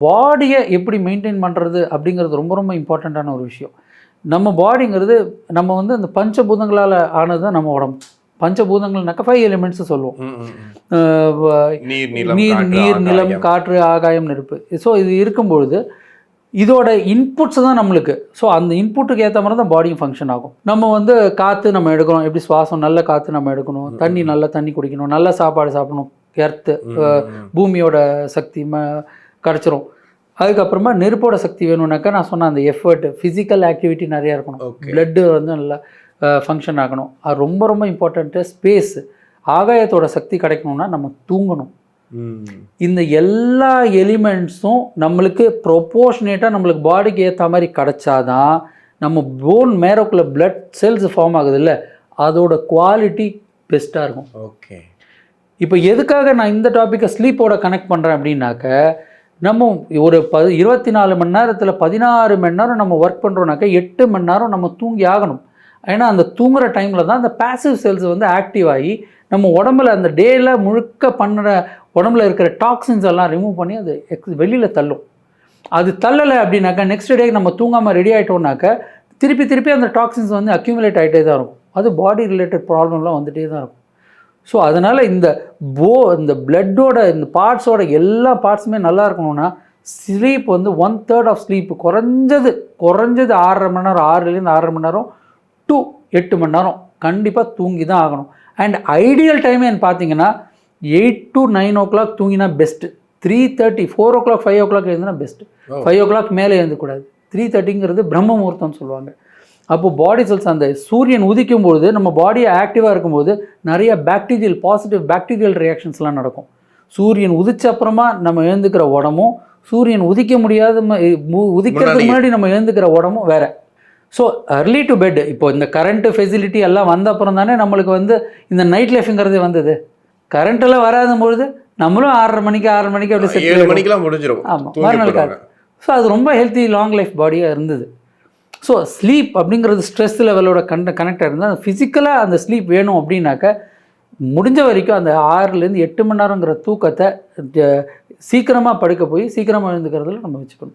பாடியை எப்படி மெயின்டைன் பண்ணுறது அப்படிங்கிறது ரொம்ப ரொம்ப இம்பார்ட்டண்ட்டான ஒரு விஷயம். நம்ம பாடிங்கிறது நம்ம வந்து அந்த பஞ்சபூதங்களால் ஆனது தான் நம்ம உடம்பு. பஞ்சபூதங்கள்னாக்கா 5 எலிமெண்ட்ஸ் சொல்லுவோம். நீர், நிலம், காற்று, ஆகாயம், நெருப்பு. ஸோ இது இருக்கும்பொழுது இதோட இன்புட்ஸ் தான் நம்மளுக்கு. ஸோ அந்த இன்புட்டுக்கு ஏற்ற மாதிரி தான் பாடியும் ஃபங்க்ஷன் ஆகும். நம்ம வந்து காற்று நம்ம எடுக்கணும், எப்படி சுவாசம் நல்ல காற்று நம்ம எடுக்கணும், தண்ணி நல்ல தண்ணி குடிக்கணும், நல்ல சாப்பாடு சாப்பிடணும், எர்த்து பூமியோட சக்தி கிடச்சிரும். அதுக்கப்புறமா நெருப்போட சக்தி வேணும்னாக்கா நான் சொன்ன அந்த எஃபர்ட், ஃபிசிக்கல் ஆக்டிவிட்டி நிறையா இருக்கணும், பிளட்டு வந்து நல்லா ஃபங்க்ஷன் ஆகணும். அது ரொம்ப ரொம்ப இம்பார்ட்டண்ட்டு. ஸ்பேஸ், ஆகாயத்தோட சக்தி கிடைக்கணும்னா நம்ம தூங்கணும். இந்த எல்லா எலிமெண்ட்ஸும் நம்மளுக்கு ப்ரொப்போர்ஷனேட்டாக நம்மளுக்கு பாடிக்கு ஏற்ற மாதிரி கிடச்சாதான் நம்ம போன் மேரோக்குள்ள பிளட் செல்ஸ் ஃபார்ம் ஆகுது இல்லை, அதோட குவாலிட்டி பெஸ்ட்டாக இருக்கும். ஓகே, இப்போ எதுக்காக நான் இந்த டாப்பிக்கை ஸ்லீப்போட கனெக்ட் பண்ணுறேன் அப்படின்னாக்க, நம்ம ஒரு 24 மணி நேரத்தில் 16 மணி நேரம் நம்ம ஒர்க் பண்ணுறோன்னாக்கா 8 மணி நேரம் நம்ம தூங்கி ஆகணும். ஏன்னா அந்த தூங்குகிற டைமில் தான் அந்த பேசிவ் செல்ஸ் வந்து ஆக்டிவ் ஆகி நம்ம உடம்புல அந்த டேயில் முழுக்க பண்ணுற உடம்புல இருக்கிற டாக்ஸின்ஸ் எல்லாம் ரிமூவ் பண்ணி அது வெளியில் தள்ளும். அது தள்ளலை அப்படின்னாக்கா நெக்ஸ்ட் டே நம்ம தூங்காமல் ரெடி ஆகிட்டோம்னாக்கா திருப்பி அந்த டாக்ஸின்ஸ் வந்து அக்யூமுலேட் ஆகிட்டே தான் இருக்கும். அது பாடி ரிலேட்டட் ப்ராப்ளம்லாம் வந்துகிட்டே தான் இருக்கும். ஸோ அதனால் இந்த பிளட்டோட இந்த பார்ட்ஸோட எல்லா பார்ட்ஸுமே நல்லா இருக்கணும்னா ஸ்லீப் வந்து 1/3 ஆஃப் ஸ்லீப் குறைஞ்சது 6.5 மணி நேரம், 6லேருந்து 6.5 மணி நேரம் டு 8 மணி நேரம் கண்டிப்பாக தூங்கி தான் ஆகணும். அண்ட் ஐடியல் டைம் என்ன பார்த்தீங்கன்னா 8 to 9 o'clock தூங்கினா best. 3:30, 4 o'clock, 5 o'clock எழுந்துனா best. 5 o'clock மேலே எழுந்தக்கூடாது. 3:30ங்கிறது பிரம்ம முகூர்த்தம்னு சொல்லுவாங்க. அப்போது பாடி செல்ஸ் அந்த சூரியன் உதிக்கும்பொழுது நம்ம பாடியை ஆக்டிவாக இருக்கும்போது நிறைய பாசிட்டிவ் பாக்டீரியல் ரியாக்ஷன்ஸ்லாம் நடக்கும். சூரியன் உதிச்ச அப்புறமா நம்ம எழுந்துக்கிற உடம்பும், சூரியன் உதிக்கிறதுக்கு முன்னாடி நம்ம எழுந்துக்கிற உடம்பும் வேறு. So early to bed. இப்போ இந்த கரண்ட்டு ஃபெசிலிட்டி எல்லாம் வந்த அப்புறம் தானே நம்மளுக்கு வந்து இந்த நைட் லைஃப்ங்கிறது வந்தது. கரண்ட்டெல்லாம் வராத பொழுது நம்மளும் 6:30 மணிக்கு அப்படி 7 மணிக்கெலாம் முடிஞ்சிடும். ஆமாம், மறுநாள். ஸோ அது ரொம்ப ஹெல்த்தி லாங் லைஃப் பாடியாக இருந்தது. ஸோ ஸ்லீப் அப்படிங்கிறது ஸ்ட்ரெஸ் லெவலோட கனெக்டாக இருந்தால் ஃபிசிக்கலாக அந்த ஸ்லீப் வேணும் அப்படின்னாக்க முடிஞ்ச வரைக்கும் அந்த 6லேருந்து 8 மணி நேரங்கிற தூக்கத்தை சீக்கிரமாக படுக்க போய் சீக்கிரமாக எழுந்துக்கிறதுல நம்ம வச்சுக்கணும்.